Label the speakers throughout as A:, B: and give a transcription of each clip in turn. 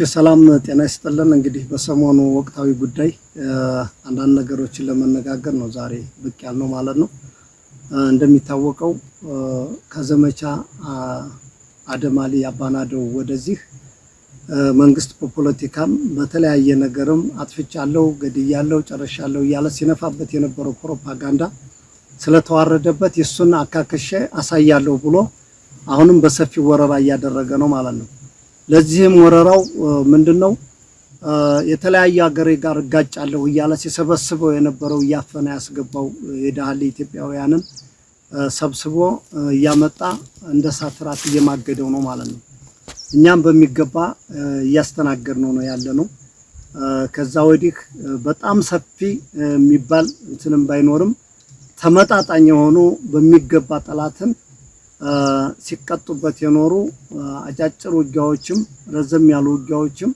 A: ሰላም ጤና ይስጥልን። እንግዲህ በሰሞኑ ወቅታዊ ጉዳይ አንዳንድ ነገሮችን ለመነጋገር ነው ዛሬ ብቅ ያልነው ማለት ነው። እንደሚታወቀው ከዘመቻ አደማሊ አባናደው ወደዚህ መንግስት በፖለቲካም በተለያየ ነገርም አጥፍቻለሁ፣ ገድያለሁ፣ ጨርሻለሁ እያለ ሲነፋበት የነበረው ፕሮፓጋንዳ ስለተዋረደበት የሱን አካከሸ አሳያለሁ ብሎ አሁንም በሰፊው ወረራ እያደረገ ነው ማለት ነው። ለዚህም ወረራው ምንድነው የተለያየ ሀገር ጋር እጋጫለሁ እያለ ሲሰበስበው የነበረው ያፈና ያስገባው የዳህሊ ኢትዮጵያውያንን ሰብስቦ ያመጣ እንደ ሳትራት እየማገደው ነው ማለት ነው። እኛም በሚገባ እያስተናገድነው ነው ያለነው። ከዛ ወዲህ በጣም ሰፊ የሚባል እንትንም ባይኖርም ተመጣጣኝ የሆኑ በሚገባ ጠላትን ሲቀጡበት የኖሩ አጫጭር ውጊያዎችም ረዘም ያሉ ውጊያዎችም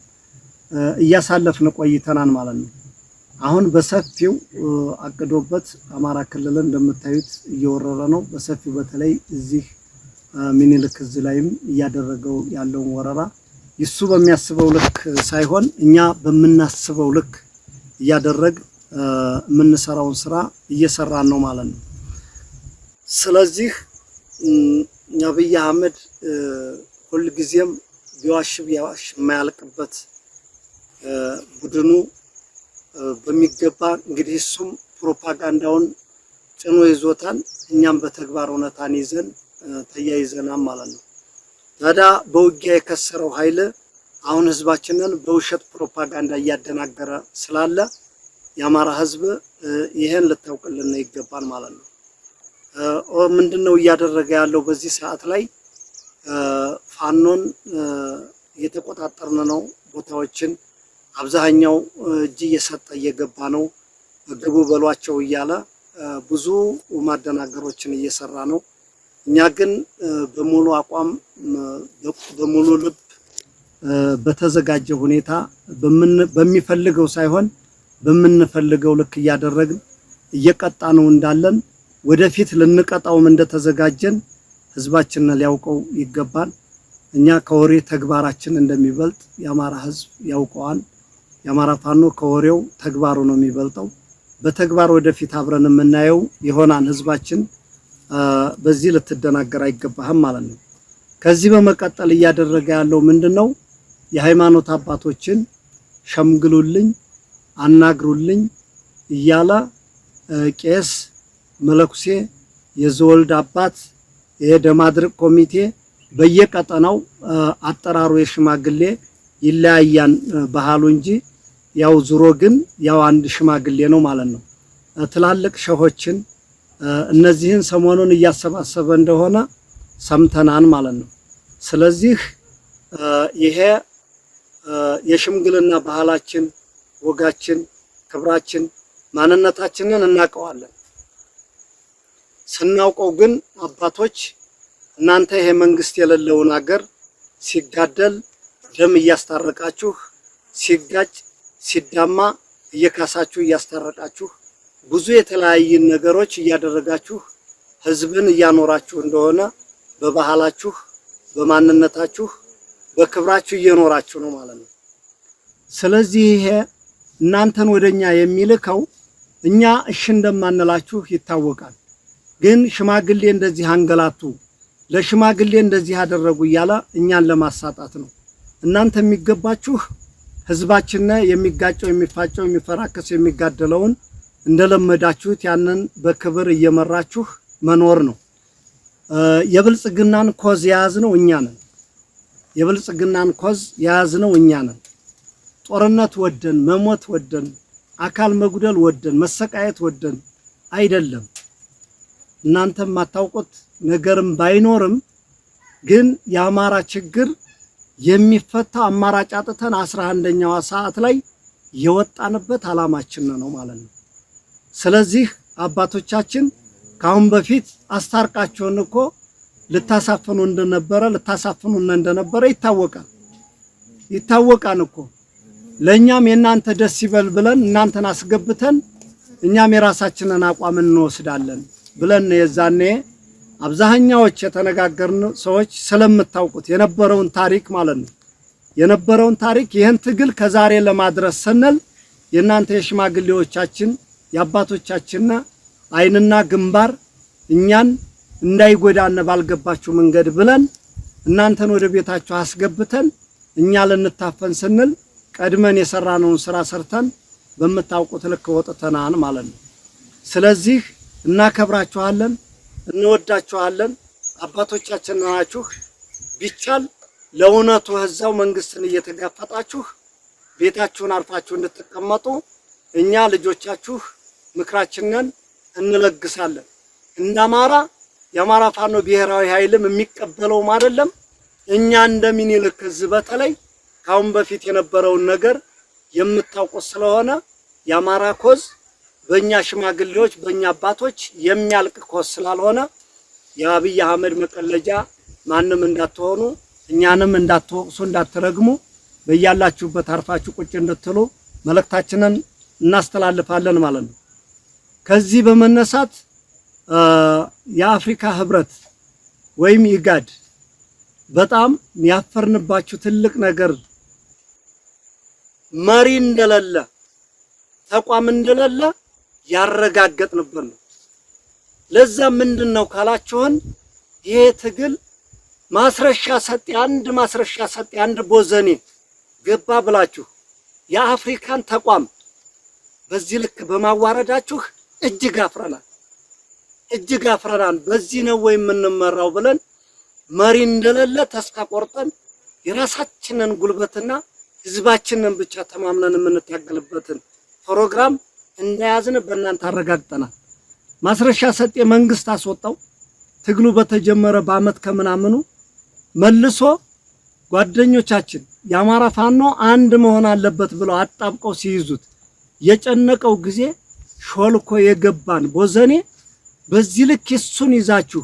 A: እያሳለፍን ቆይተናል ማለት ነው። አሁን በሰፊው አቅዶበት አማራ ክልል እንደምታዩት እየወረረ ነው። በሰፊው በተለይ እዚህ ሚኒልክ እዝ ላይም እያደረገው ያለው ወረራ ይሱ በሚያስበው ልክ ሳይሆን እኛ በመናስበው ልክ እያደረግ የምንሰራውን ስራ እየሰራን ነው ማለት ነው። ስለዚህ አብይ አህመድ ሁሉ ጊዜም ቢዋሽ የማያልቅበት ቡድኑ በሚገባ እንግዲህ እሱም ፕሮፓጋንዳውን ጭኖ ይዞታል። እኛም በተግባር እውነታን ይዘን ተያይዘናል ማለት ነው። ታዲያ በውጊያ የከሰረው ኃይል አሁን ህዝባችንን በውሸት ፕሮፓጋንዳ እያደናገረ ስላለ የአማራ ህዝብ ይሄን ልታውቅልን ይገባል ማለት ነው። ምንድነው እያደረገ ያለው? በዚህ ሰዓት ላይ ፋኖን እየተቆጣጠርን ነው። ቦታዎችን አብዛኛው እጅ እየሰጠ እየገባ ነው። ግቡ በሏቸው እያለ ብዙ ማደናገሮችን እየሰራ ነው። እኛ ግን በሙሉ አቋም በሙሉ ልብ በተዘጋጀ ሁኔታ በሚፈልገው ሳይሆን በምንፈልገው ልክ እያደረግን እየቀጣ ነው እንዳለን ወደፊት ልንቀጣውም እንደተዘጋጀን ህዝባችንን ሊያውቀው ይገባል። እኛ ከወሬ ተግባራችን እንደሚበልጥ የአማራ ህዝብ ያውቀዋል። የአማራ ፋኖ ከወሬው ተግባሩ ነው የሚበልጠው። በተግባር ወደፊት አብረን የምናየው ይሆናል። ህዝባችን በዚህ ልትደናገር አይገባህም ማለት ነው። ከዚህ በመቀጠል እያደረገ ያለው ምንድነው? የሃይማኖት አባቶችን ሸምግሉልኝ፣ አናግሩልኝ እያለ ቄስ መለኩሴ የዘወልድ አባት የደማድርቅ ኮሚቴ በየቀጠናው አጠራሩ የሽማግሌ ይለያያን ባህሉ እንጂ ያው ዙሮ ግን ያው አንድ ሽማግሌ ነው ማለት ነው። ትላልቅ ሸሆችን እነዚህን ሰሞኑን እያሰባሰበ እንደሆነ ሰምተናን ማለት ነው። ስለዚህ ይሄ የሽምግልና ባህላችን፣ ወጋችን፣ ክብራችን፣ ማንነታችንን እናውቀዋለን። ስናውቀው ግን አባቶች እናንተ ይሄ መንግስት የሌለውን ሀገር ሲጋደል ደም እያስታረቃችሁ ሲጋጭ ሲዳማ እየካሳችሁ እያስታረቃችሁ ብዙ የተለያየ ነገሮች እያደረጋችሁ ህዝብን እያኖራችሁ እንደሆነ በባህላችሁ በማንነታችሁ በክብራችሁ እየኖራችሁ ነው ማለት ነው። ስለዚህ ይሄ እናንተን ወደኛ የሚልከው እኛ እሺ እንደማንላችሁ ይታወቃል። ግን ሽማግሌ እንደዚህ አንገላቱ ለሽማግሌ እንደዚህ ያደረጉ እያለ እኛን ለማሳጣት ነው። እናንተ የሚገባችሁ ህዝባችን የሚጋጨው የሚፋጨው የሚፈራከሰው የሚጋደለውን እንደለመዳችሁት ያንን በክብር እየመራችሁ መኖር ነው። የብልጽግናን ኮዝ የያዝነው እኛ ነን። የብልጽግናን ኮዝ የያዝነው እኛ ነን። ጦርነት ወደን መሞት ወደን አካል መጉደል ወደን መሰቃየት ወደን አይደለም። እናንተም ማታውቁት ነገርም ባይኖርም ግን የአማራ ችግር የሚፈታ አማራጭ አጥተን 11ኛው ሰዓት ላይ የወጣንበት አላማችን ነው ማለት ነው። ስለዚህ አባቶቻችን ካሁን በፊት አስታርቃቸውን እኮ ልታሳፍኑ እንደነበረ ይታወቃል እኮ። ለኛም የናንተ ደስ ይበል ብለን እናንተን አስገብተን እኛም የራሳችንን አቋም እንወስዳለን ብለን የዛኔ አብዛኛዎች የተነጋገርን ሰዎች ስለምታውቁት የነበረውን ታሪክ ማለት ነው። የነበረውን ታሪክ ይህን ትግል ከዛሬ ለማድረስ ስንል የእናንተ የሽማግሌዎቻችን የአባቶቻችን አይንና ግንባር እኛን እንዳይጎዳነ ባልገባችሁ መንገድ ብለን እናንተን ወደ ቤታችሁ አስገብተን እኛ ልንታፈን ስንል ቀድመን የሰራነውን ስራ ሰርተን በመታውቁት ልክ ወጥተናን ማለት ነው። ስለዚህ እናከብራችኋለን፣ እንወዳችኋለን። አባቶቻችን ናችሁ። ቢቻል ለእውነቱ ህዛው መንግስትን እየተጋፈጣችሁ ቤታችሁን አርፋችሁ እንድትቀመጡ እኛ ልጆቻችሁ ምክራችንን እንለግሳለን። እንዳማራ የአማራ ፋኖ ብሔራዊ ኃይልም የሚቀበለውም አይደለም። እኛ እንደምኒልክ ህዝብ በተለይ ካሁን በፊት የነበረውን ነገር የምታውቁት ስለሆነ የአማራ ኮዝ በእኛ ሽማግሌዎች በእኛ አባቶች የሚያልቅ ኮዝ ስላልሆነ የአብይ አህመድ መቀለጃ ማንም እንዳትሆኑ እኛንም እንዳትወቅሱ እንዳትረግሙ በያላችሁበት አርፋችሁ ቁጭ እንድትሉ መልእክታችንን እናስተላልፋለን ማለት ነው። ከዚህ በመነሳት የአፍሪካ ህብረት ወይም ኢጋድ በጣም ያፈርንባችሁ ትልቅ ነገር መሪ እንደሌለ ተቋም እንደሌለ ያረጋገጥንበት ነው። ለዛ ምንድነው ካላችሁን ይሄ ትግል ማስረሻ ሰጤ አንድ ቦዘኔ ገባ ብላችሁ የአፍሪካን ተቋም በዚህ ልክ በማዋረዳችሁ እጅግ አፍረናል። በዚህ ነው ወይ የምንመራው ብለን መሪ እንደሌለ ተስፋ ቆርጠን የራሳችንን ጉልበትና ህዝባችንን ብቻ ተማምነን የምንታገልበትን ፕሮግራም እንደያዝን በእናንተ አረጋግጠናል። ማስረሻ ሰጤ መንግስት አስወጣው። ትግሉ በተጀመረ በአመት ከምናምኑ መልሶ ጓደኞቻችን የአማራ ፋኖ አንድ መሆን አለበት ብለው አጣብቀው ሲይዙት የጨነቀው ጊዜ ሾልኮ የገባን ቦዘኔ በዚህ ልክ እሱን ይዛችሁ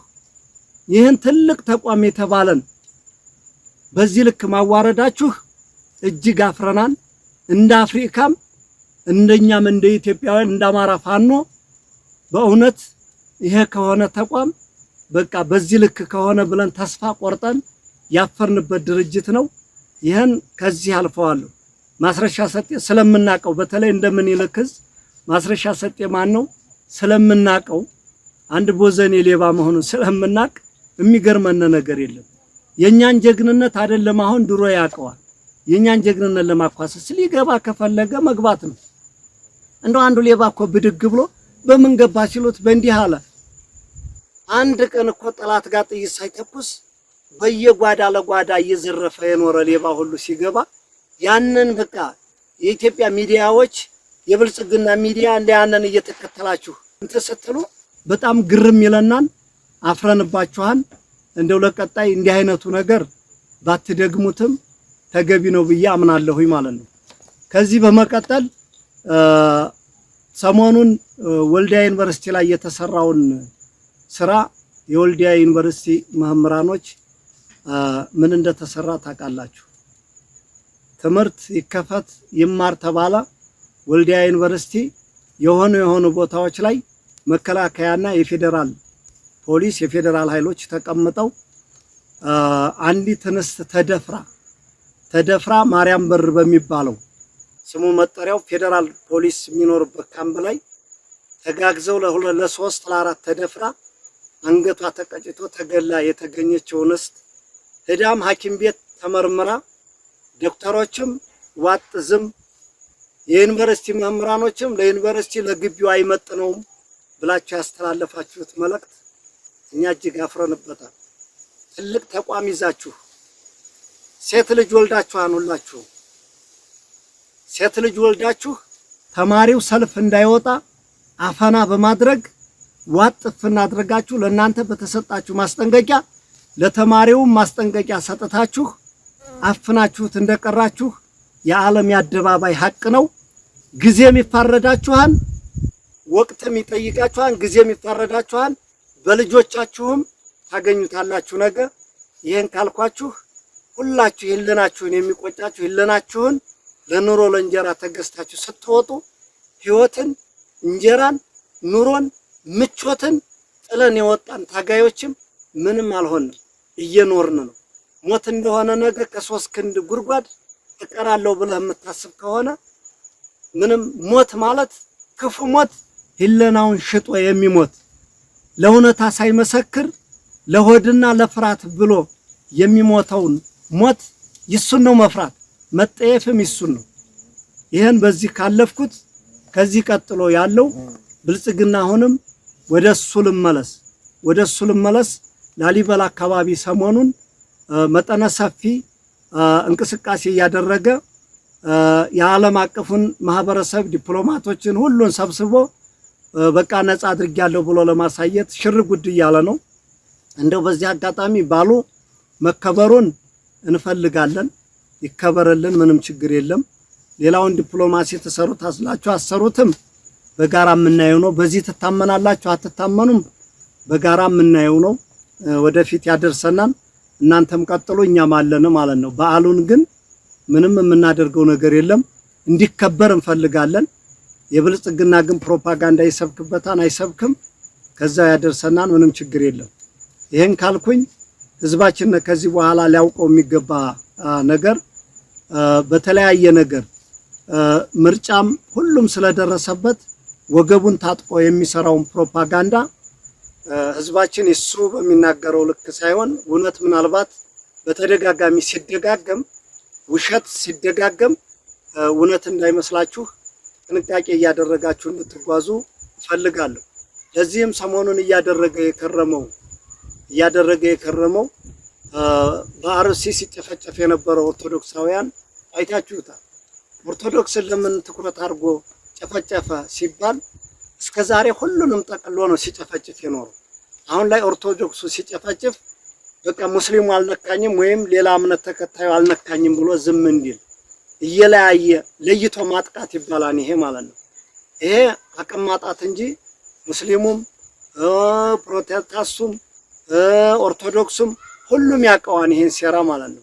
A: ይህን ትልቅ ተቋም የተባለን በዚህ ልክ ማዋረዳችሁ እጅግ አፍረናል። እንደ አፍሪካም እንደኛም እንደ ኢትዮጵያውያን እንደ አማራ ፋኖ በእውነት ይሄ ከሆነ ተቋም በቃ በዚህ ልክ ከሆነ ብለን ተስፋ ቆርጠን ያፈርንበት ድርጅት ነው። ይሄን ከዚህ አልፈዋለሁ። ማስረሻ ሰጤ ስለምናቀው በተለይ እንደምኒልክ ማስረሻ ሰጤ ማን ነው ስለምናቀው አንድ ቦዘኔ ሌባ መሆኑን ስለምናቅ የሚገርመን ነገር የለም። የኛን ጀግንነት አይደለም አሁን ድሮ ያቀዋል። የኛን ጀግንነት ለማኳሰስ ሊገባ ከፈለገ መግባት ነው። እንደው አንዱ ሌባ እኮ ብድግ ብሎ በምን ገባ ሲሉት በእንዲህ አለ። አንድ ቀን እኮ ጠላት ጋር ጥይት ሳይተኩስ በየጓዳ ለጓዳ እየዘረፈ የኖረ ሌባ ሁሉ ሲገባ ያንን በቃ የኢትዮጵያ ሚዲያዎች የብልጽግና ሚዲያ ያንን እየተከተላችሁ እንትን ስትሉ በጣም ግርም ይለናል። አፍረንባችኋል። እንደው ለቀጣይ እንዲህ አይነቱ ነገር ባትደግሙትም ተገቢ ነው ብዬ አምናለሁኝ ማለት ነው። ከዚህ በመቀጠል ሰሞኑን ወልዲያ ዩኒቨርሲቲ ላይ የተሰራውን ስራ የወልዲያ ዩኒቨርሲቲ መምህራኖች ምን እንደተሰራ ታውቃላችሁ። ትምህርት ይከፈት ይማር ተባለ። ወልዲያ ዩኒቨርሲቲ የሆኑ ቦታዎች ላይ መከላከያና የፌደራል ፖሊስ የፌደራል ኃይሎች ተቀምጠው አንዲት እንስት ተደፍራ ማርያም በር በሚባለው ስሙ መጠሪያው ፌደራል ፖሊስ የሚኖርበት ካምፕ ላይ ተጋግዘው ለሶስት ለአራት ተደፍራ አንገቷ ተቀጭቶ ተገላ የተገኘችው እንስት ሄዳም ሐኪም ቤት ተመርምራ ዶክተሮችም ዋጥ ዝም የዩኒቨርሲቲ መምህራኖችም ለዩኒቨርሲቲ ለግቢው አይመጥነውም ብላችሁ ያስተላለፋችሁት መልእክት እኛ እጅግ አፍረንበታል። ትልቅ ተቋም ይዛችሁ ሴት ልጅ ወልዳችኋን ሁላችሁ ሴት ልጅ ወልዳችሁ ተማሪው ሰልፍ እንዳይወጣ አፈና በማድረግ ዋጥፍና አድርጋችሁ ለእናንተ በተሰጣችሁ ማስጠንቀቂያ ለተማሪው ማስጠንቀቂያ ሰጥታችሁ አፍናችሁት እንደቀራችሁ የዓለም ያደባባይ ሐቅ ነው። ጊዜም ይፋረዳችኋል፣ ወቅትም ይጠይቃችኋል፣ ጊዜም ይፋረዳችኋል። በልጆቻችሁም ታገኙታላችሁ ነገር። ይሄን ካልኳችሁ ሁላችሁ ይለናችሁን የሚቆጫችሁ ይለናችሁን ለኑሮ ለእንጀራ ተገዝታችሁ ስትወጡ ህይወትን እንጀራን ኑሮን ምቾትን ጥለን የወጣን ታጋዮችም ምንም አልሆንም፣ እየኖርን ነው። ሞት እንደሆነ ነገር ከ3 ክንድ ጉድጓድ እቀራለሁ ብለህ የምታስብ ከሆነ ምንም ሞት ማለት ክፉ ሞት ህለናውን ሽጦ የሚሞት ለእውነታ ሳይመሰክር ለሆድና ለፍራት ብሎ የሚሞተውን ሞት ይሱን ነው መፍራት መጠየፍም ይሱን ነው። ይሄን በዚህ ካለፍኩት ከዚህ ቀጥሎ ያለው ብልጽግና አሁንም ወደሱ ልመለስ ላሊበላ አካባቢ ሰሞኑን መጠነ ሰፊ እንቅስቃሴ እያደረገ የዓለም አቀፉን ማህበረሰብ ዲፕሎማቶችን ሁሉን ሰብስቦ በቃ ነፃ አድርጌያለሁ ብሎ ለማሳየት ሽር ጉድ እያለ ነው። እንደው በዚህ አጋጣሚ ባሉ መከበሩን እንፈልጋለን። ይከበረልን፣ ምንም ችግር የለም። ሌላውን ዲፕሎማሲ ተሰሩት አስላችሁ አሰሩትም በጋራ የምናየው ነው። በዚህ ትታመናላችሁ አትታመኑም በጋራ የምናየው ነው። ወደፊት ያደርሰናል። እናንተም ቀጥሉ እኛም አለን ማለት ነው። በዓሉን ግን ምንም የምናደርገው ነገር የለም። እንዲከበር እንፈልጋለን። የብልጽግና ግን ፕሮፓጋንዳ ይሰብክበታል አይሰብክም፣ ከዛው ያደርሰናል። ምንም ችግር የለም። ይሄን ካልኩኝ ህዝባችን ከዚህ በኋላ ሊያውቀው የሚገባ ነገር በተለያየ ነገር ምርጫም ሁሉም ስለደረሰበት ወገቡን ታጥቆ የሚሰራውን ፕሮፓጋንዳ ህዝባችን እሱ በሚናገረው ልክ ሳይሆን እውነት ምናልባት በተደጋጋሚ ሲደጋገም ውሸት ሲደጋገም እውነት እንዳይመስላችሁ ጥንቃቄ እያደረጋችሁ እንድትጓዙ እፈልጋለሁ። ለዚህም ሰሞኑን እያደረገ የከረመው በአርሲ ሲጨፈጨፍ የነበረው ኦርቶዶክሳውያን አይታችሁታል። ኦርቶዶክስን ለምን ትኩረት አድርጎ ጨፈጨፈ ሲባል እስከዛሬ ሁሉንም ጠቅሎ ነው ሲጨፈጭፍ የኖረው። አሁን ላይ ኦርቶዶክሱ ሲጨፈጭፍ በቃ ሙስሊሙ አልነካኝም ወይም ሌላ እምነት ተከታዩ አልነካኝም ብሎ ዝም እንዲል እየለያየ ለይቶ ማጥቃት ይባላል ይሄ ማለት ነው። ይሄ አቅም ማጣት እንጂ ሙስሊሙም ፕሮቴስታንቱም ኦርቶዶክሱም ሁሉም ያውቀዋል ይሄን ሴራ ማለት ነው።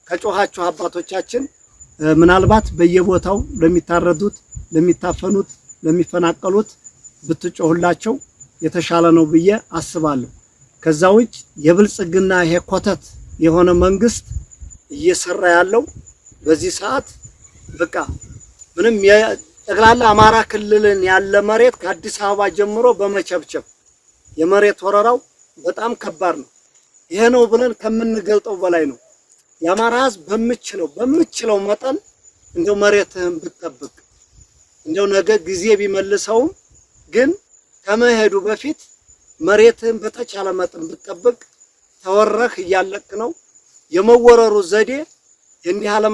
A: ከጮኻችሁ አባቶቻችን ምናልባት በየቦታው ለሚታረዱት፣ ለሚታፈኑት፣ ለሚፈናቀሉት ብትጮህላቸው የተሻለ ነው ብዬ አስባለሁ። ከዛ ውጭ የብልጽግና ይሄ ኮተት የሆነ መንግስት እየሰራ ያለው በዚህ ሰዓት በቃ ምንም ጠቅላላ አማራ ክልልን ያለ መሬት ከአዲስ አበባ ጀምሮ በመቸብቸብ የመሬት ወረራው በጣም ከባድ ነው። ይሄ ነው ብለን ከምንገልጠው በላይ ነው። የአማራ ህዝብ በምችለው መጠን እንደው መሬትህን ብትጠብቅ እንደው ነገ ጊዜ ቢመልሰውም ግን ከመሄዱ በፊት መሬትህን በተቻለ መጠን ብትጠብቅ ተወረህ እያለቅ ነው። የመወረሩ ዘዴ የእንዲህ አይነት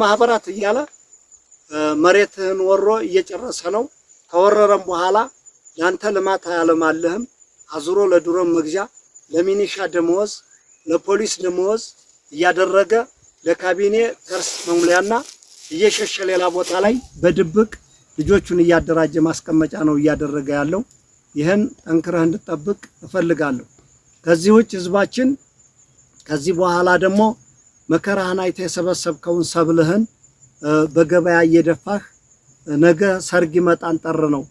A: ማህበራት እያለ መሬትህን ወሮ እየጨረሰ ነው። ከወረረም በኋላ ያንተ ልማት አያለማልህም። አዙሮ ለድሮም መግዣ፣ ለሚኒሻ ደመወዝ፣ ለፖሊስ ደመወዝ እያደረገ ለካቢኔ ተርስ መሙሊያና እየሸሸ ሌላ ቦታ ላይ በድብቅ ልጆቹን እያደራጀ ማስቀመጫ ነው እያደረገ ያለው። ይህን ጠንክረህ እንድትጠብቅ እፈልጋለሁ። ከዚህ ውጭ ህዝባችን ከዚህ በኋላ ደግሞ መከራህን አይተህ የሰበሰብከውን ሰብልህን በገበያ እየደፋህ ነገ ሰርግ ይመጣን ጠር ነው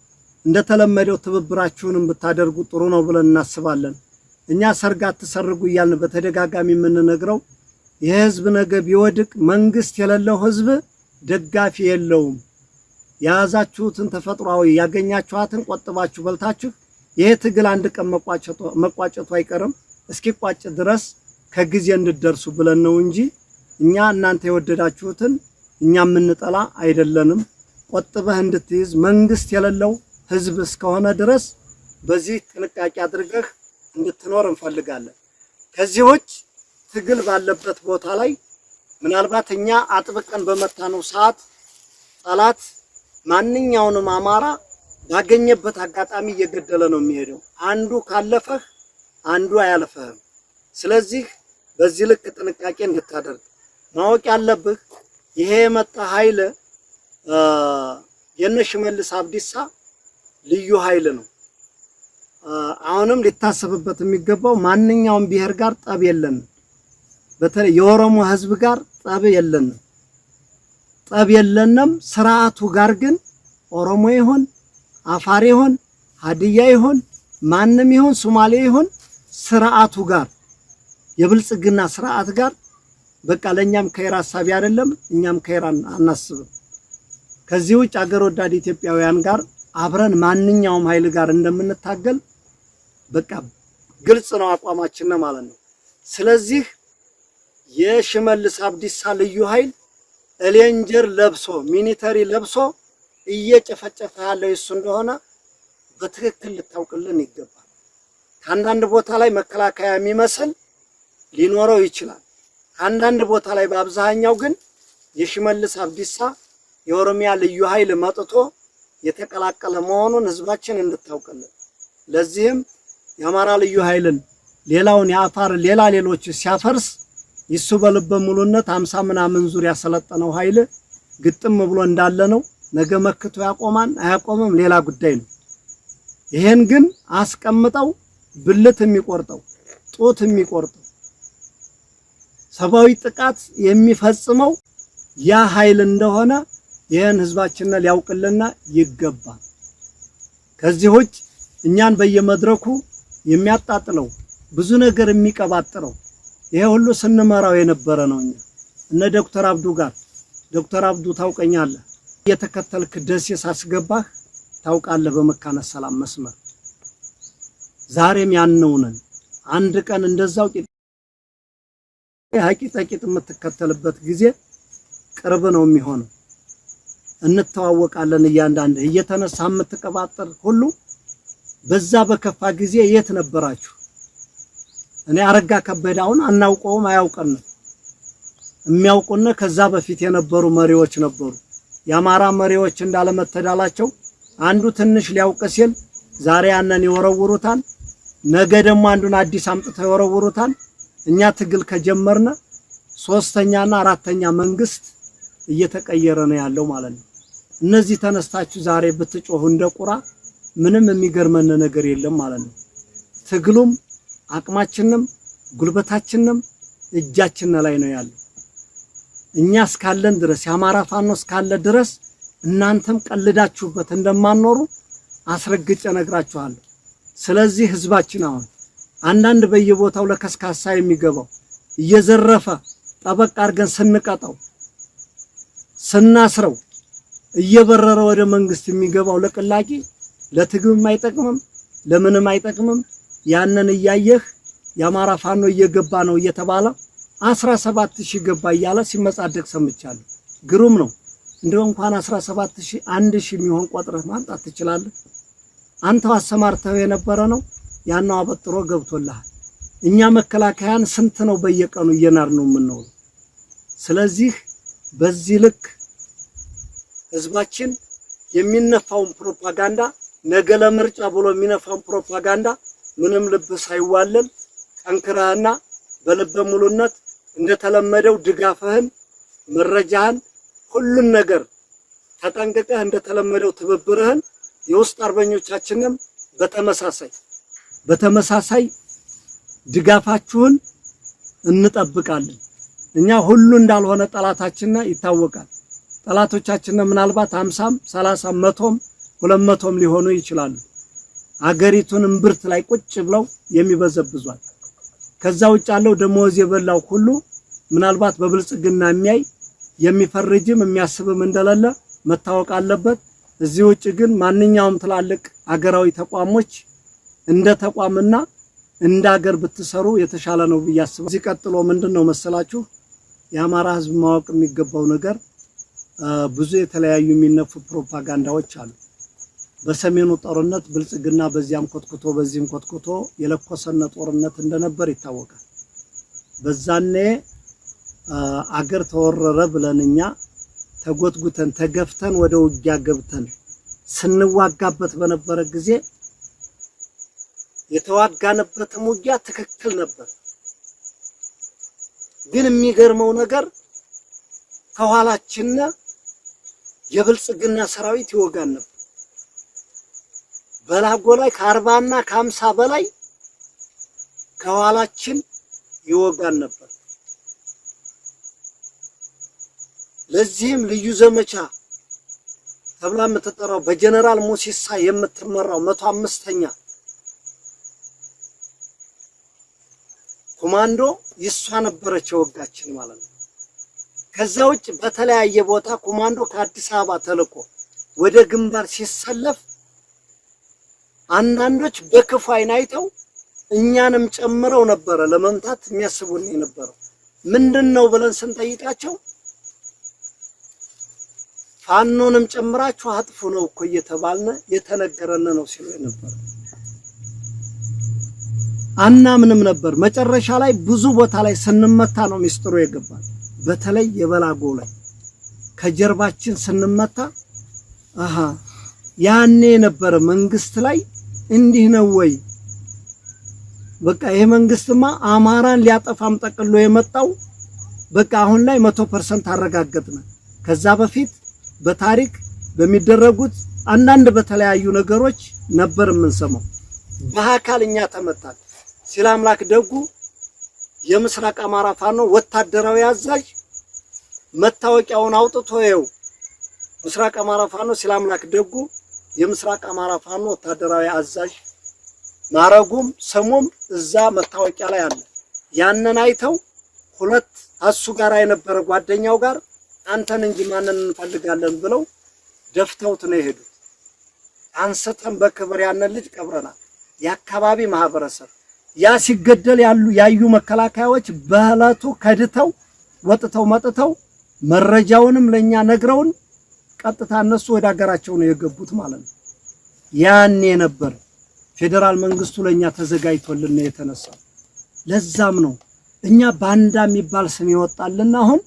A: እንደተለመደው ትብብራችሁንም ብታደርጉ ጥሩ ነው ብለን እናስባለን። እኛ ሰርግ አትሰርጉ እያልን በተደጋጋሚ የምንነግረው የህዝብ ነገ ቢወድቅ መንግስት የሌለው ህዝብ ደጋፊ የለውም። የያዛችሁትን ተፈጥሯዊ ያገኛችኋትን ቆጥባችሁ በልታችሁ ይሄ ትግል አንድ ቀን መቋጨቱ አይቀርም። እስኪቋጭ ድረስ ከጊዜ እንድደርሱ ብለን ነው እንጂ እኛ እናንተ የወደዳችሁትን እኛ የምንጠላ አይደለንም። ቆጥበህ እንድትይዝ መንግስት የሌለው ህዝብ እስከሆነ ድረስ በዚህ ጥንቃቄ አድርገህ እንድትኖር እንፈልጋለን። ከዚህ ውጭ ትግል ባለበት ቦታ ላይ ምናልባት እኛ አጥብቀን በመታነው ሰዓት ጠላት ማንኛውንም አማራ ባገኘበት አጋጣሚ እየገደለ ነው የሚሄደው። አንዱ ካለፈህ አንዱ አያልፈህም። ስለዚህ በዚህ ልክ ጥንቃቄ እንድታደርግ ማወቅ ያለብህ ይሄ የመጣ ኃይል የሽመልስ አብዲሳ ልዩ ኃይል ነው። አሁንም ሊታሰብበት የሚገባው ማንኛውም ብሔር ጋር ጠብ የለንም። በተለይ የኦሮሞ ህዝብ ጋር ጠብ የለንም። ስርዓቱ ጋር ግን ኦሮሞ ይሁን አፋር ይሁን ሀዲያ ይሁን ማንም ይሁን ሶማሌ ይሁን ስርዓቱ ጋር የብልጽግና ስርዓት ጋር በቃ ለኛም ከይራ ሐሳቢ አይደለም እኛም ከይራን አናስብም። ከዚህ ውጭ አገር ወዳድ ኢትዮጵያውያን ጋር አብረን ማንኛውም ኃይል ጋር እንደምንታገል በቃ ግልጽ ነው አቋማችን ነው ማለት ነው። ስለዚህ የሽመልስ አብዲሳ ልዩ ኃይል ሌንጀር ለብሶ ሚሊተሪ ለብሶ እየጨፈጨፈ ያለው እሱ እንደሆነ በትክክል ልታውቅልን ይገባል። ከአንዳንድ ቦታ ላይ መከላከያ የሚመስል ሊኖረው ይችላል። ከአንዳንድ ቦታ ላይ በአብዛኛው ግን የሽመልስ አብዲሳ የኦሮሚያ ልዩ ኃይል መጥቶ የተቀላቀለ መሆኑን ህዝባችን እንድታውቅልን። ለዚህም የአማራ ልዩ ኃይልን ሌላውን የአፋር ሌሎች ሲያፈርስ ይሱ በልበ ሙሉነት 50 ምናምን ዙር ያሰለጠነው ኃይል ግጥም ብሎ እንዳለ ነው። ነገ መክቶ ያቆማን አያቆምም ሌላ ጉዳይ ነው። ይሄን ግን አስቀምጠው ብልት የሚቆርጠው ጦት የሚቆርጠው ሰብአዊ ጥቃት የሚፈጽመው ያ ኃይል እንደሆነ ይሄን ህዝባችን ሊያውቅልና ይገባል። ከዚህ ውጭ እኛን በየመድረኩ የሚያጣጥለው ብዙ ነገር የሚቀባጥረው ይሄ ሁሉ ስንመራው የነበረ ነው። እነ ዶክተር አብዱ ጋር ዶክተር አብዱ ታውቀኛለህ፣ የተከተልክ ደሴ ሳስገባህ ታውቃለህ፣ በመካነ ሰላም መስመር ዛሬም ያነውነን አንድ ቀን እንደዛው ቂጥ የምትከተልበት ጊዜ ቅርብ ነው የሚሆነው። እንተዋወቃለን። እያንዳንዱ እየተነሳ የምትቀባጥር ሁሉ በዛ በከፋ ጊዜ የት ነበራችሁ? እኔ አረጋ ከበዳውን አናውቀውም አያውቀንም። የሚያውቁነ ከዛ በፊት የነበሩ መሪዎች ነበሩ። የአማራ መሪዎች እንዳለመተዳላቸው አንዱ ትንሽ ሊያውቅ ሲል ዛሬ ያንን ይወረውሩታል፣ ነገ ደግሞ አንዱን አዲስ አምጥተው ይወረውሩታል። እኛ ትግል ከጀመርነ 3ኛና 4ኛ መንግስት እየተቀየረ ነው ያለው ማለት ነው። እነዚህ ተነስታችሁ ዛሬ ብትጮሁ እንደቁራ ምንም የሚገርመን ነገር የለም ማለት ነው። ትግሉም አቅማችንም ጉልበታችንም እጃችን ላይ ነው ያለው። እኛ እስካለን ድረስ የአማራ ፋኖ እስካለ ድረስ እናንተም ቀልዳችሁበት እንደማንኖሩ አስረግጬ ነግራችኋለሁ። ስለዚህ ህዝባችን አሁን አንዳንድ በየቦታው ለከስካሳ የሚገባው እየዘረፈ ጠበቅ አድርገን ስንቀጣው ስናስረው እየበረረ ወደ መንግስት የሚገባው ለቅላቂ ለትግምም አይጠቅምም ለምንም አይጠቅምም። ያንን እያየህ የአማራ ፋኖ እየገባ ነው እየተባለ 17000 ገባ እያለ ሲመጻደቅ ሰምቻለሁ። ግሩም ነው። እንደው እንኳን 17000 1000 የሚሆን ቆጥረህ ማንጣት ትችላለህ። አንተው አሰማርተው የነበረ ነው ያናው አበጥሮ ገብቶልሃል። እኛ መከላከያን ስንት ነው በየቀኑ እየናር ነው የምንኖር። ስለዚህ በዚህ ልክ ህዝባችን የሚነፋውን ፕሮፓጋንዳ ነገ ለምርጫ ብሎ የሚነፋውን ፕሮፓጋንዳ ምንም ልብ ሳይዋለል ጠንክረህና በልበ ሙሉነት እንደተለመደው ድጋፍህን መረጃህን ሁሉን ነገር ተጠንቅቀህ እንደተለመደው ትብብርህን የውስጥ አርበኞቻችንም በተመሳሳይ ድጋፋችሁን እንጠብቃለን። እኛ ሁሉ እንዳልሆነ ጠላታችን ይታወቃል። ጠላቶቻችን ምናልባት 50 30 100 200 ሊሆኑ ይችላሉ። አገሪቱን እምብርት ላይ ቁጭ ብለው የሚበዘብዟል። ከዛ ውጭ ያለው ደሞዝ የበላው ሁሉ ምናልባት በብልጽግና የሚያይ የሚፈርጅም የሚያስብም እንደሌለ መታወቅ አለበት። እዚህ ውጭ ግን ማንኛውም ትላልቅ አገራዊ ተቋሞች እንደ ተቋምና እንደ ሀገር ብትሰሩ የተሻለ ነው ብያስባለሁ። እዚህ ቀጥሎ ምንድነው መሰላችሁ የአማራ ህዝብ ማወቅ የሚገባው ነገር ብዙ የተለያዩ የሚነፉ ፕሮፓጋንዳዎች አሉ። በሰሜኑ ጦርነት ብልጽግና በዚያም ኮትኩቶ በዚህም ኮትኩቶ የለኮሰነ ጦርነት እንደነበር ይታወቃል። በዛኔ አገር ተወረረ ብለንኛ ተጎትጉተን ተገፍተን ወደ ውጊያ ገብተን ስንዋጋበት በነበረ ጊዜ የተዋጋነበትም ውጊያ ትክክል ነበር። ግን የሚገርመው ነገር ከኋላችን የብልጽግና ሰራዊት ይወጋን ነበር። በላጎ ላይ ከ40 እና ከ50 በላይ ከኋላችን ይወጋን ነበር። ለዚህም ልዩ ዘመቻ ተብላ የምትጠራው በጀነራል ሞሲሳ የምትመራው 105ኛ ኮማንዶ ይሷ ነበረች ወጋችን ማለት ነው። ከዛ ውጭ በተለያየ ቦታ ኮማንዶ ከአዲስ አበባ ተልኮ ወደ ግንባር ሲሰለፍ አንዳንዶች በክፉ አይን አይተው እኛንም ጨምረው ነበር ለመምታት የሚያስቡን የነበረው። ምንድነው ብለን ስንጠይቃቸው ፋኖንም ጨምራችሁ አጥፉ ነው እኮ እየተባልነ የተነገረን ነው ሲሉ ነበር። አናምንም ነበር። መጨረሻ ላይ ብዙ ቦታ ላይ ስንመታ ነው ሚስጥሩ የገባል። በተለይ የበላጎ ላይ ከጀርባችን ስንመታ ያኔ ነበር መንግስት ላይ እንዲህ ነው ወይ በቃ ይሄ መንግስትማ አማራን ሊያጠፋም ጠቅሎ የመጣው በቃ አሁን ላይ 100% አረጋግጠና ከዛ በፊት በታሪክ በሚደረጉት አንዳንድ በተለያዩ ነገሮች ነበር የምንሰማው። በአካልኛ ተመታል ሲል አምላክ ደጉ የምስራቅ አማራ ፋኖ ወታደራዊ አዛዥ መታወቂያውን አውጥቶ ይው ምስራቅ አማራ ፋኖ ሲል አምላክ ደጉ የምስራቅ አማራ ፋኖ ወታደራዊ አዛዥ ማረጉም ስሙም እዛ መታወቂያ ላይ አለ። ያንን አይተው ሁለት አሱ ጋር የነበረ ጓደኛው ጋር አንተን እንጂ ማንን እንፈልጋለን ብለው ደፍተውት ነው የሄዱት። አንስተን በክብር ያንን ልጅ ቀብረናል። የአካባቢ ማህበረሰብ ያ ሲገደል ያዩ መከላከያዎች በህላቱ ከድተው ወጥተው መጥተው መረጃውንም ለኛ ነግረውን ቀጥታ እነሱ ወደ ሀገራቸው ነው የገቡት ማለት ነው። ያኔ ነበር ፌደራል መንግስቱ ለኛ ተዘጋጅቶልን ነው የተነሳው። ለዛም ነው እኛ ባንዳ የሚባል ስም ይወጣልና አሁን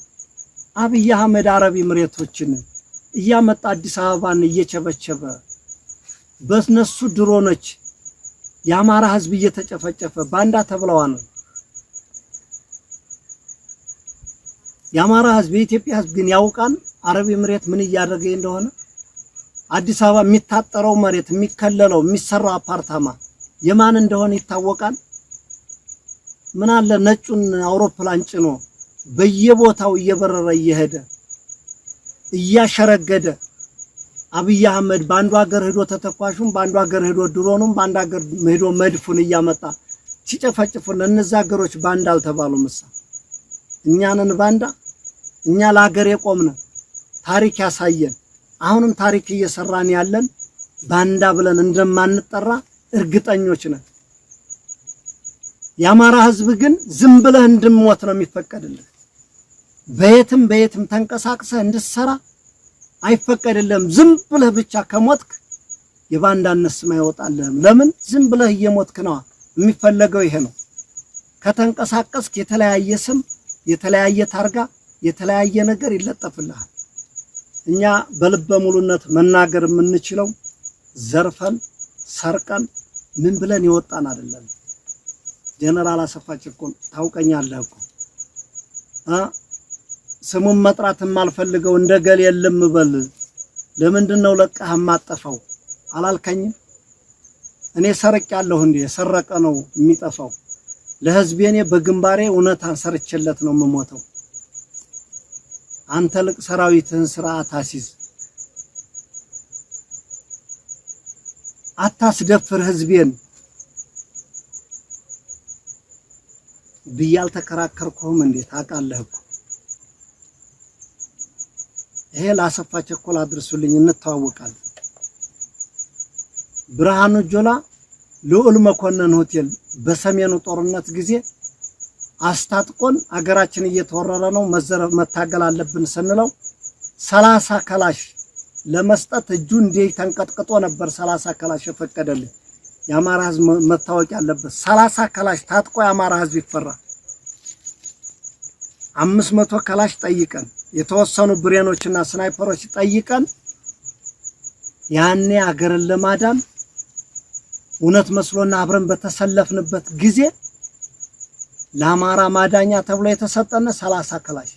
A: አብይ አህመድ አረብ ኤምሬቶችን እያመጣ አዲስ አበባን እየቸበቸበ በእነሱ ድሮኖች የአማራ ህዝብ እየተጨፈጨፈ ባንዳ ተብለዋል። የአማራ ህዝብ የኢትዮጵያ ህዝብ ግን ያውቃል አረብ ኤምሬት ምን እያደረገ እንደሆነ። አዲስ አበባ የሚታጠረው መሬት የሚከለለው የሚሰራው አፓርታማ የማን እንደሆነ ይታወቃል። ምን አለ ነጩን አውሮፕላን ጭኖ በየቦታው እየበረረ እየሄደ እያሸረገደ አብይ አህመድ ባንዱ ሀገር ሄዶ ተተኳሹም ባንዱ ሀገር ሄዶ ድሮኑም ባንዱ ሀገር ሄዶ መድፉን እያመጣ ሲጨፈጭፉን እነዛ ሀገሮች ባንዳ አልተባሉም። እኛንን ባንዳ እኛ ለሀገር የቆምነ ታሪክ ያሳየን አሁንም ታሪክ እየሰራን ያለን ባንዳ ብለን እንደማንጠራ እርግጠኞች ነን። የአማራ ህዝብ ግን ዝም ብለህ እንድሞት ነው የሚፈቀድልህ። በየትም ተንቀሳቅሰህ እንድትሰራ አይፈቀድልህም። ዝም ብለህ ብቻ ከሞትክ የባንዳነት ስም አይወጣልህም። ለምን ዝም ብለህ እየሞትክ ነው የሚፈለገው ይሄ ነው። ከተንቀሳቀስክ የተለያየ ስም የተለያየ ታርጋ የተለያየ ነገር ይለጠፍልሃል። እኛ በልበ ሙሉነት መናገር የምንችለው ዘርፈን ሰርቀን ምን ብለን ይወጣን አይደለም። ጀነራል አሰፋ ጭቆን ታውቀኛለህ እኮ ስሙን መጥራት የማልፈልገው እንደገል የለም በል ለምንድነው ለቀህ ማጠፋው አላልከኝም? እኔ ሰረቅ ያለሁ እንዴ የሰረቀ ነው የሚጠፋው። ለህዝቤኔ በግንባሬ እውነታን ሰርችለት ነው የምሞተው። አንተ ልቅ ሰራዊትህን ስርዓት አሲዝ አታስደፍር ህዝቤን ብያል ተከራከርኩም እንዴ ታውቃለህ እኮ። ይሄ ለአሰፋ ቸኮል አድርሱልኝ እንተዋወቃለን። ብርሃኑ ጆላ ልዑል መኮንን ሆቴል በሰሜኑ ጦርነት ጊዜ አስታጥቆን አገራችን እየተወረረ ነው መታገል አለብን ስንለው 30 ከላሽ ለመስጠት እጁ እንዴ ተንቀጥቅጦ ነበር። 30 ከላሽ የፈቀደልኝ የአማራ ህዝብ መታወቅ ያለበት 30 ከላሽ ታጥቆ የአማራ ህዝብ ይፈራ። 500 ከላሽ ጠይቀን የተወሰኑ ብሬኖችና ስናይፐሮች ጠይቀን ያኔ አገርን ለማዳን እውነት መስሎና አብረን በተሰለፍንበት ጊዜ ለአማራ ማዳኛ ተብሎ የተሰጠነ 30 ከላሽ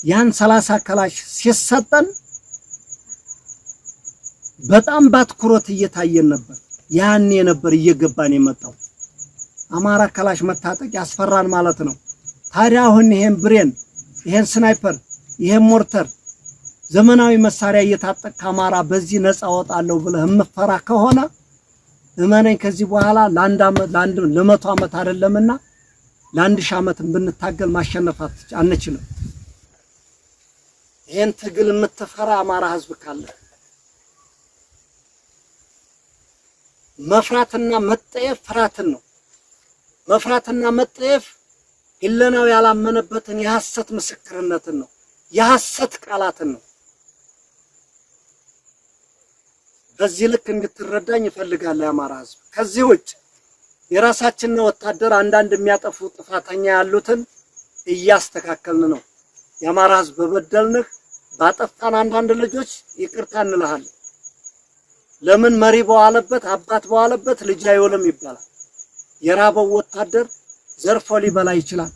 A: ያን 30 ከላሽ ሲሰጠን በጣም ባትኩሮት እየታየን ነበር። ያኔ ነበር እየገባን የመጣው አማራ ከላሽ መታጠቅ ያስፈራን ማለት ነው። ታዲያ አሁን ይሄን ብሬን ይሄን ስናይፐር ይሄን ሞርተር ዘመናዊ መሳሪያ እየታጠቀ አማራ በዚህ ነፃ ወጣለው ብለህ የምፈራ ከሆነ እመነኝ ከዚህ በኋላ ለ100 ዓመት አይደለምና ለ1000 ዓመት ብንታገል ማሸነፋት አንችልም። ይሄን ትግል የምትፈራ አማራ ህዝብ ካለ መፍራትና መጠየፍ ፍራትን ነው። መፍራትና መጠየፍ ኢለናው ያላመነበትን የሐሰት ምስክርነትን ነው፣ የሐሰት ቃላትን ነው። በዚህ ልክ እንድትረዳኝ ይፈልጋል የአማራ ህዝብ። ከዚህ ውጭ የራሳችንን ወታደር አንዳንድ የሚያጠፉ ጥፋተኛ ያሉትን እያስተካከልን ነው። የአማራ ህዝብ በበደልንህ ባጠፋን አንዳንድ ልጆች ይቅርታ እንልሃለን። ለምን መሪ በዋለበት አባት በዋለበት ልጅ አይውልም ይባላል። የራበው ወታደር ዘርፎ ሊበላ ይችላል፣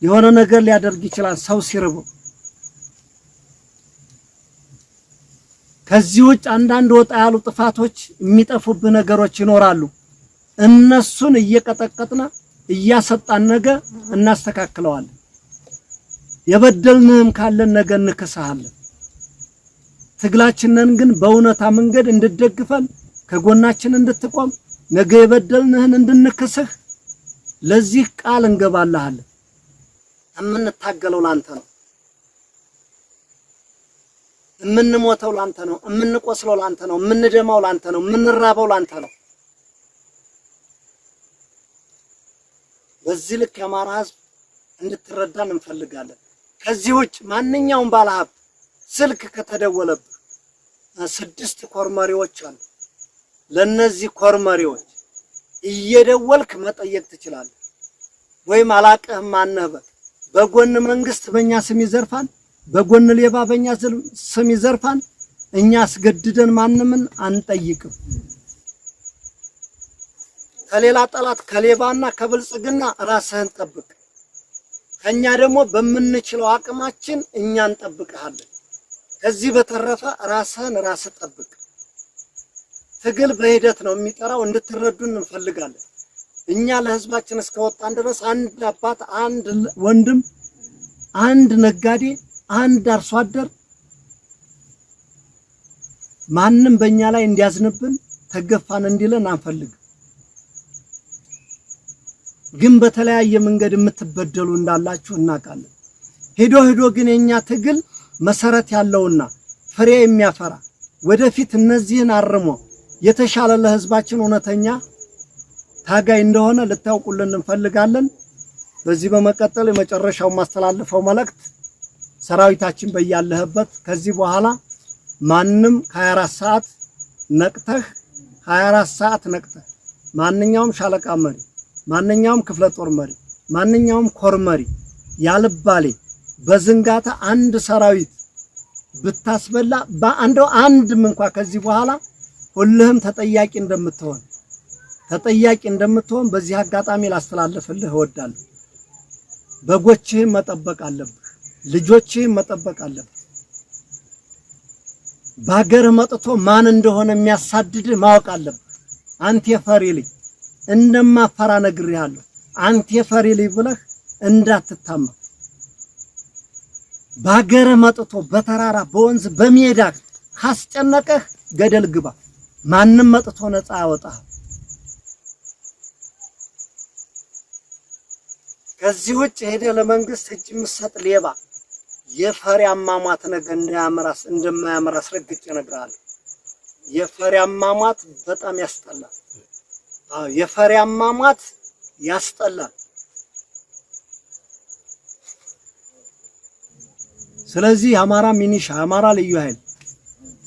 A: የሆነ ነገር ሊያደርግ ይችላል ሰው ሲርበው። ከዚህ ውጭ አንዳንድ ወጣ ያሉ ጥፋቶች የሚጠፉብህ ነገሮች ይኖራሉ። እነሱን እየቀጠቀጥና እያሰጣን ነገ እናስተካክለዋለን። የበደልንህም ካለን ነገ እንከሳለን። ትግላችንን ግን በእውነታ መንገድ እንድትደግፈን ከጎናችን እንድትቆም ነገ የበደልንህን እንድንክስህ ለዚህ ቃል እንገባልሃለን። የምንታገለው ላንተ ነው። የምንሞተው ላንተ ነው። የምንቆስለው ላንተ ነው። የምንደማው ላንተ ነው። የምንራበው ላንተ ነው። በዚህ ልክ የአማራ ህዝብ እንድትረዳን እንፈልጋለን። ከዚህ ውጭ ማንኛውም ባለሀብት ስልክ ከተደወለብህ 6 ኮርመሪዎች አሉ። ለነዚህ ኮርመሪዎች እየደወልክ መጠየቅ ትችላለህ። ወይም አላቀህም ማነህ በጎን መንግስት በእኛ ስም ይዘርፋን፣ በጎን ሌባ በእኛ ስም ይዘርፋን። እኛ አስገድደን ማንምን አንጠይቅም። ከሌላ ጠላት ከሌባና ከብልጽግና ራስህን ጠብቅ። ከኛ ደግሞ በምንችለው አቅማችን እኛ እንጠብቅሃለን። ከዚህ በተረፈ ራስህን ራስህ ጠብቅ። ትግል በሂደት ነው የሚጠራው፣ እንድትረዱን እንፈልጋለን። እኛ ለህዝባችን እስከወጣን ድረስ አንድ አባት፣ አንድ ወንድም፣ አንድ ነጋዴ፣ አንድ አርሶ አደር ማንም በእኛ ላይ እንዲያዝንብን ተገፋን እንዲለን አንፈልግም። ግን በተለያየ መንገድ የምትበደሉ እንዳላችሁ እናውቃለን። ሄዶ ግን የኛ ትግል መሰረት ያለውና ፍሬ የሚያፈራ ወደፊት እነዚህን አርሞ የተሻለ ለህዝባችን እውነተኛ ታጋይ እንደሆነ ልታውቁልን እንፈልጋለን። በዚህ በመቀጠል የመጨረሻው ማስተላለፈው መልእክት ሰራዊታችን በያለህበት ከዚህ በኋላ ማንም ከ24 ሰዓት ነቅተህ 24 ሰዓት ነቅተህ ማንኛውም ሻለቃ መሪ፣ ማንኛውም ክፍለ ጦር መሪ፣ ማንኛውም ኮር መሪ ያልባሌ በዝንጋታ አንድ ሰራዊት ብታስበላ አንድም እንኳን ከዚህ በኋላ ሁሉም ተጠያቂ እንደምትሆን በዚህ አጋጣሚ ላስተላልፍልህ እወዳለሁ። በጎችህን መጠበቅ አለብህ። ልጆችህን መጠበቅ አለብህ። ባገር መጥቶ ማን እንደሆነ የሚያሳድድህ ማወቅ አለብህ። አንተ የፈሪ ልጅ እንደማፈራ ነግሬሃለሁ። አንተ የፈሪ ልጅ ብለህ እንዳትታማ። ባገር መጥቶ በተራራ በወንዝ በሜዳ ካስጨነቀህ ገደል ግባ። ማንም መጥቶ ነፃ ያወጣህ። ከዚህ ውጭ ሄደ ለመንግስት እጅ የምትሰጥ ሌባ የፈሪ አሟሟት ነገ እንደማያምር አስረግጬ እነግርሃለሁ። የፈሪ አሟሟት በጣም ያስጠላል። የፈሪ አሟሟት ያስጠላል። ስለዚህ የአማራ ሚኒሻ፣ የአማራ ልዩ ኃይል፣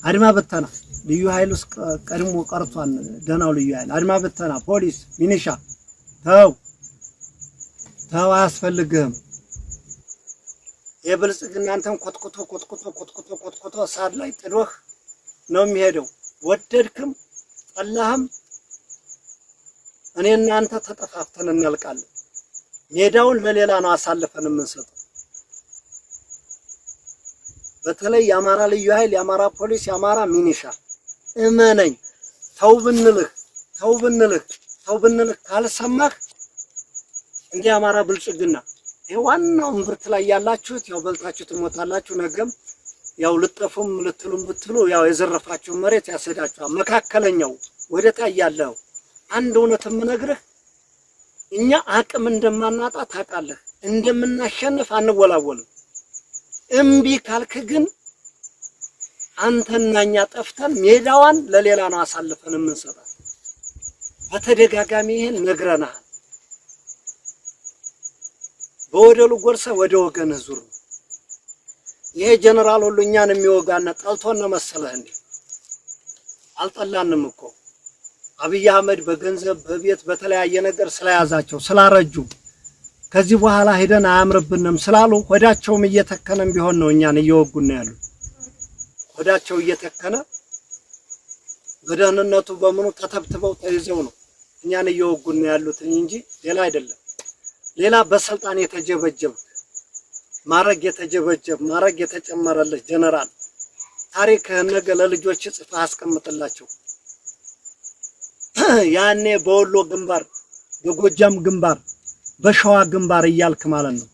A: አድማ በተና ልዩ ኃይል ውስጥ ቀድሞ ቀርቷል። ደናው ልዩ ኃይል፣ አድማ በተና፣ ፖሊስ፣ ሚኒሻ ተው አያስፈልግህም። የብልጽግና አንተን ኮትኩቶ ሳድ ላይ ጥዶህ ነው የሚሄደው። ወደድክም ጠላህም እኔና አንተ ተጠፋፍተን እናልቃለን። ሜዳውን ለሌላ ነው አሳልፈን የምንሰጠው። በተለይ የአማራ ልዩ ኃይል፣ የአማራ ፖሊስ፣ የአማራ ሚኒሻ እመነኝ፣ ተው ብንልህ ካልሰማህ እንደ አማራ ብልጽግና ዋናው ምርት ላይ ያላችሁት ያው በልታችሁ ትሞታላችሁ። ነገም ያው ልጠፉም ልትሉም ብትሉ ያው የዘረፋችሁ መሬት ያሰዳችኋል። መካከለኛው ወደታ ያለው አንድ እውነት የምነግርህ እኛ አቅም እንደማናጣ ታውቃለህ። እንደምናሸንፍ አንወላወልም። እምቢ ካልክ ግን አንተና እኛ ጠፍተን ሜዳዋን ለሌላ ነው አሳልፈን የምንሰጣት። በተደጋጋሚ ይሄን ነግረናል። በወደሉ ጎርሰ ወደ ወገን ዙር። ይሄ ጀነራል ሁሉ እኛን የሚወጋና ጠልቶን ነው መሰለህ እንዴ? አልጠላንም እኮ አብይ አህመድ በገንዘብ በቤት በተለያየ ነገር ስለያዛቸው ስላረጁ ከዚህ በኋላ ሄደን አያምርብንም ስላሉ ሆዳቸውም እየተከነም ቢሆን ነው እኛን እየወጉን ያሉ። ሆዳቸው እየተከነ በደህንነቱ በመኑ ተተብትበው ተይዘው ነው እኛን እየወጉን ያሉት እንጂ ሌላ አይደለም። ሌላ በስልጣን የተጀበጀበ ማረግ የተጀበጀበ ማረግ የተጨመረለት ጀነራል ታሪክህን ነገ ለልጆች ጽፈህ አስቀምጥላቸው። ያኔ በወሎ ግንባር፣ በጎጃም ግንባር፣ በሸዋ ግንባር እያልክ ማለት ነው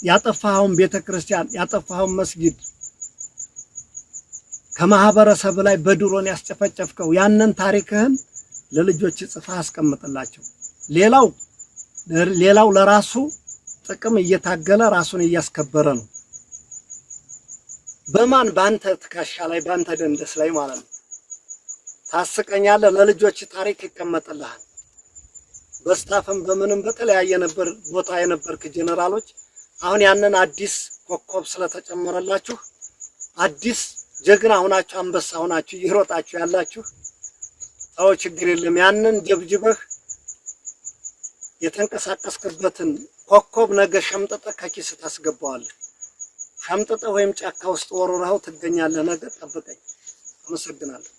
A: ያጠፋኸውን ቤተክርስቲያን ያጠፋኸውን መስጊድ ከማህበረሰብ ላይ በድሮን ያስጨፈጨፍከው ያንን ታሪክህን ለልጆች ጽፈህ አስቀምጥላቸው። ሌላው ለራሱ ጥቅም እየታገለ ራሱን እያስከበረ ነው። በማን ባንተ ትከሻ ላይ ባንተ ደንደስ ላይ ማለት ነው። ታስቀኛለህ። ለልጆች ታሪክ ይቀመጥልሃል። በስታፍም በምንም በተለያየ ነበር ቦታ የነበርክ ጀነራሎች አሁን ያንን አዲስ ኮከብ ስለተጨመረላችሁ አዲስ ጀግና ሆናችሁ አንበሳ ሆናችሁ ይሮጣችሁ ያላችሁ ታው ችግር የለም። ያንን ጀብጅበህ የተንቀሳቀስክበትን ኮከብ ነገ ሸምጠጠ ከኪስ ታስገባዋለህ። ሸምጠጠ ወይም ጫካ ውስጥ ወሮራው ትገኛለህ። ነገ ጠብቀኝ። አመሰግናለሁ።